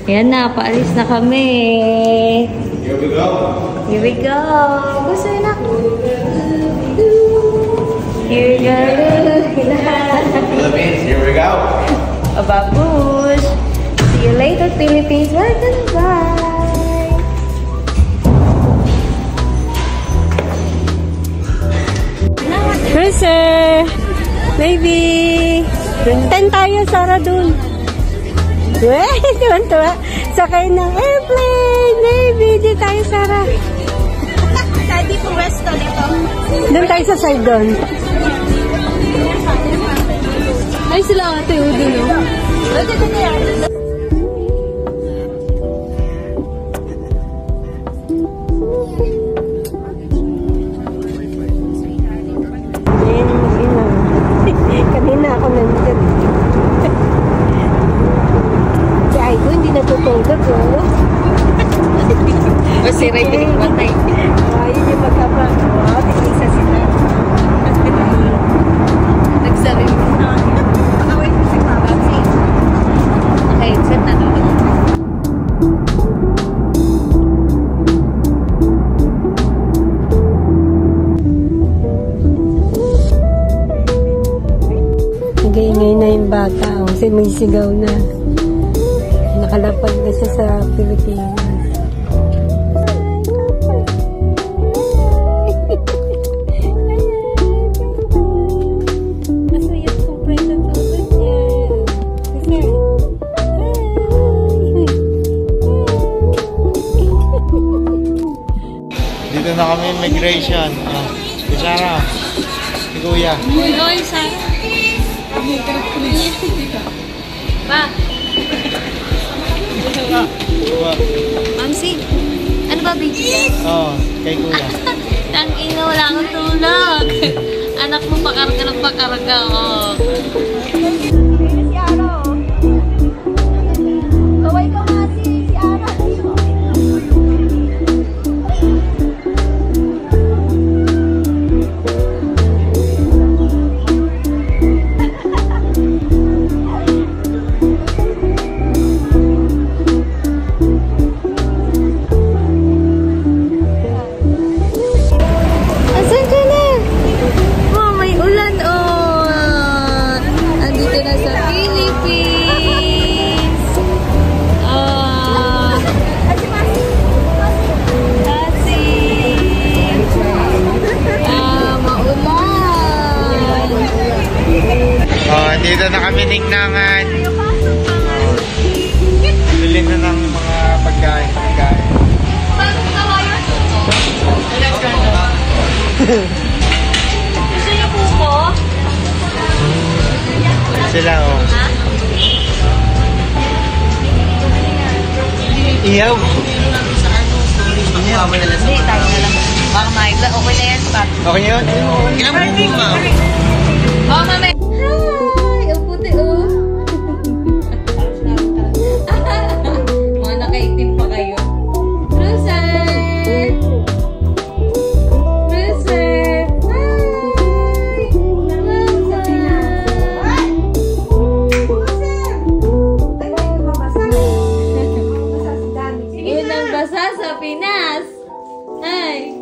Ayan na, paalis na kami. Here we go. Here we go. Gusto na. Here we go. Philippines, here we go. Babush. See you later, Philippines. Welcome back. Cruiser. Baby. 10 tayo, Sarah, dun. Tuwan-tuwa. Sakay ng airplane. Baby, di tayo, Sarah. Sabi ko resto dito. Doon tayo sa Saigon. Ay, sila ate, Udo, no? Dito na yan. Kanina ako nandun. Si Aiko hindi natutulog, oh. O si Ray pinagpatay. Ayun yung magkapa. Oh, tig-isa sila. Nagsabi mo. Away mo si Papa. Okay, set na doon. Nag-iingay na yung bata. Kasi may sigaw na. Nakalapag na siya sa Pilipinas. Dito na kami immigration. Si Sarah. Si Kuya. Oy, Sarah. Pa. Mamsi. Ano ba, baby? Oo, kay Kuya. Tangina, wala akong tulog. Anak mo, pakarga ng pakarga, oh. Si Ara, oh. Kaway ka nga si Ara. Asan ka na? Oh, may ulan, oh. Andito na sa Philippines. Oh. Kasi. Maulan. Dito na kami ningnangan. Bili na ng mga pagkain. Gusto niyo po? Sila, oh. Iyaw. Hindi, tayo na lang. Baka maibla. Okay na yan, Pat. Okay yun? Ilang buko nga. Oh, mami. Hi! Ang puti, oh. Mga nakaitim pa kayo. Ruser! Ruser! Hi! Unang basa sa Pinas! Hi!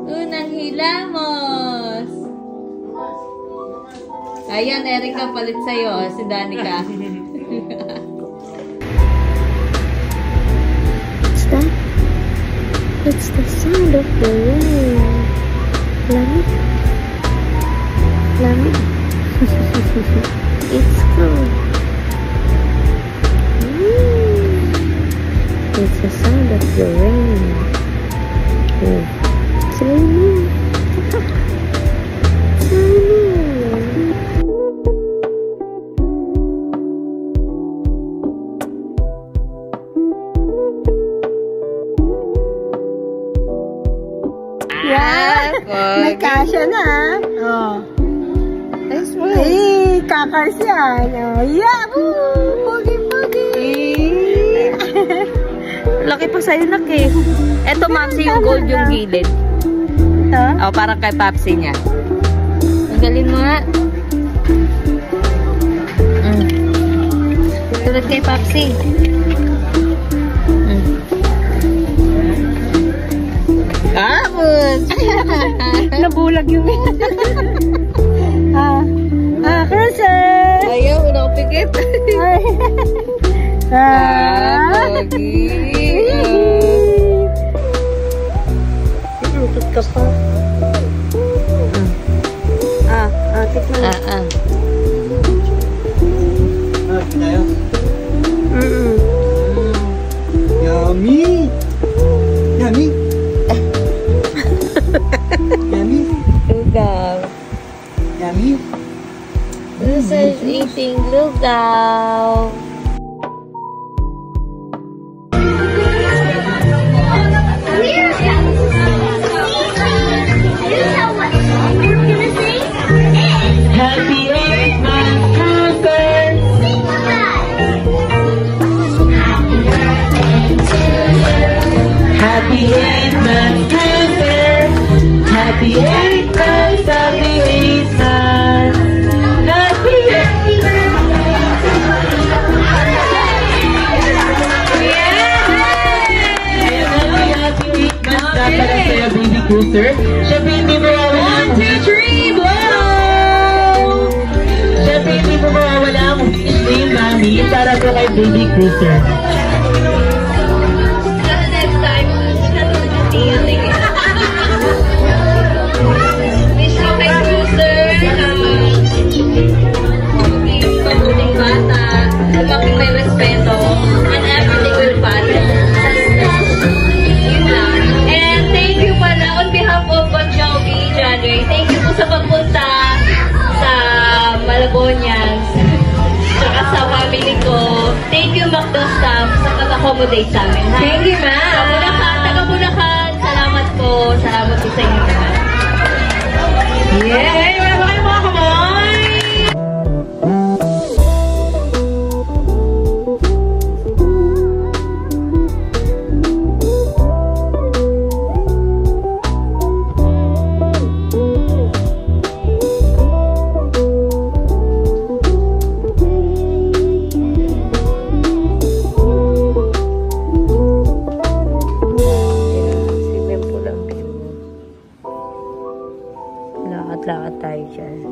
Unang hilamos! Ayan, Erika, palit sa'yo. Si Danica. What's that? It's the sound of the rain. Lamig. Lamig. It's cold. It's the sound of the rain. It's raining. It's raining. Nagkasya na. Oh. Eh, kakars yan. Oh, yeah. Pogi. Laki pa sa'yo, laki. Eto, Mamsi, yung gold yung gilid. Ito? Oh, parang kay Papsi niya. Magalin mo nga. Tulad kay Papsi. Tapos. Nabulag yung... Cruiser! Ayaw, nakapikit. Ay. Pogi. Lutot ka pa. Tikman. Tayo. Yummy! Yummy! Yummy! Lugaw. Yummy! Cruiser's eating lugaw. Happy 8-month cruiser. Happy 8-month cruiser. Happy 8 months, happy 8 months. Happy 8 months na para sa'yo, baby cruiser. Siyempre, hindi mo mawawala. 1, 2, 3, blow! Siyempre, hindi mo mawawala ang wish name, mami, para po kay baby cruiser. Next time, wish ko kay Cruiser mabuting bata, laging may respeto, and everything will pass. Yun lang. And thank you pala on behalf of Bonjovi, January. Thank you po sa pagpunta sa Malabonian, saka sa family ko. Thank you, McDo staff, sa pag-accommodate sa amin. Thank you, ma'am. Sa Bulacan, taga Bulacan, salamat po. Salamat po sa inyo. Yay! Wala ba kayo mga kamay? Lakad-lakad tayo dyan.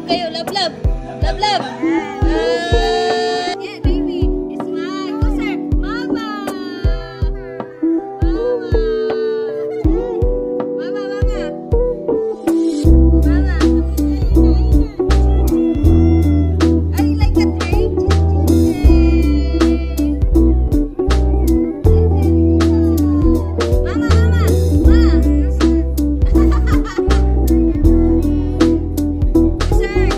kayo. Love, love. Love, love. Yeah, baby. Smile. Go, sir. Mama. Mama. Mama, mama. Mama. I like that train. Mama, mama. Ma. Sir.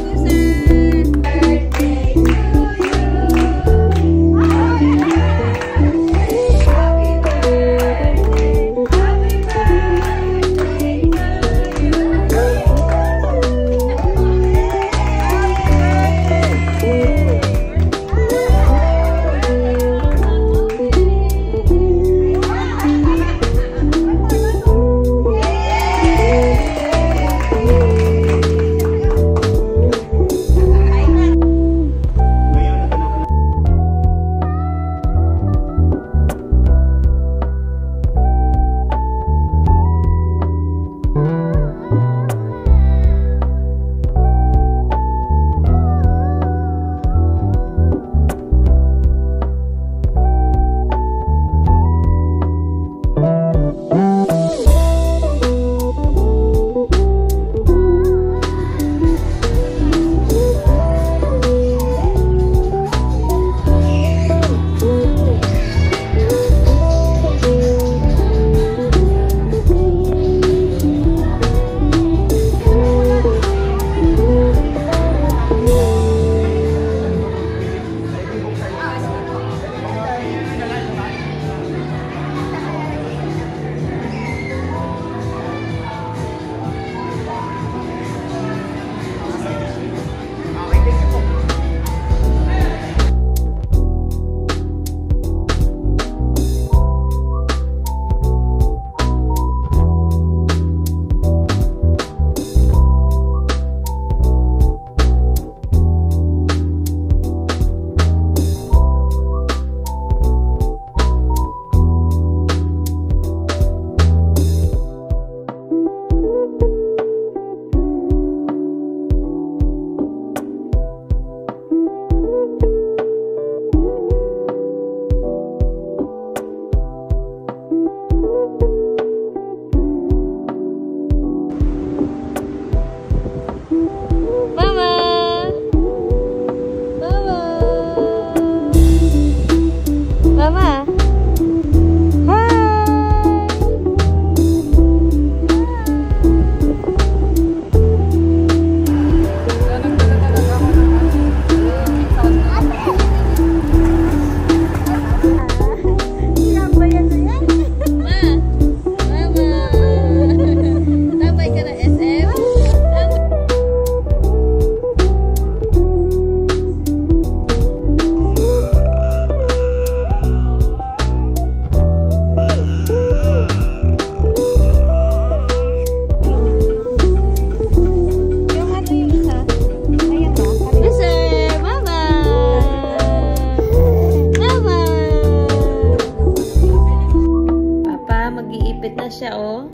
Nag-iipit na siya, oh.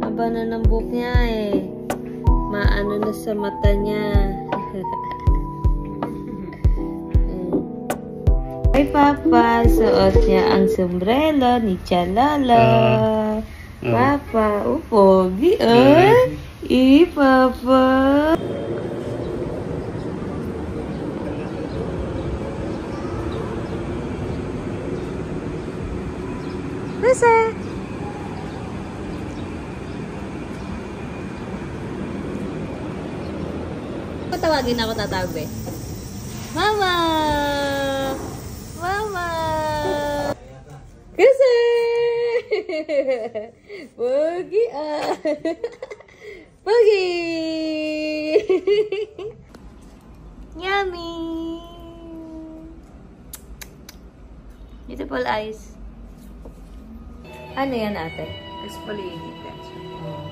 Haba na ng buhok niya, eh. Maano na sa mata niya. Ay, Papa, suot niya ang sombrero ni Chalala. Papa, pogi, Papa. Nasa? Patawagin ako, tatawag, be. Mama! Mama! Kasi! Pogi, Pogi! Yummy! Beautiful eyes. Ano yan, ate? Exfoliating cleanser.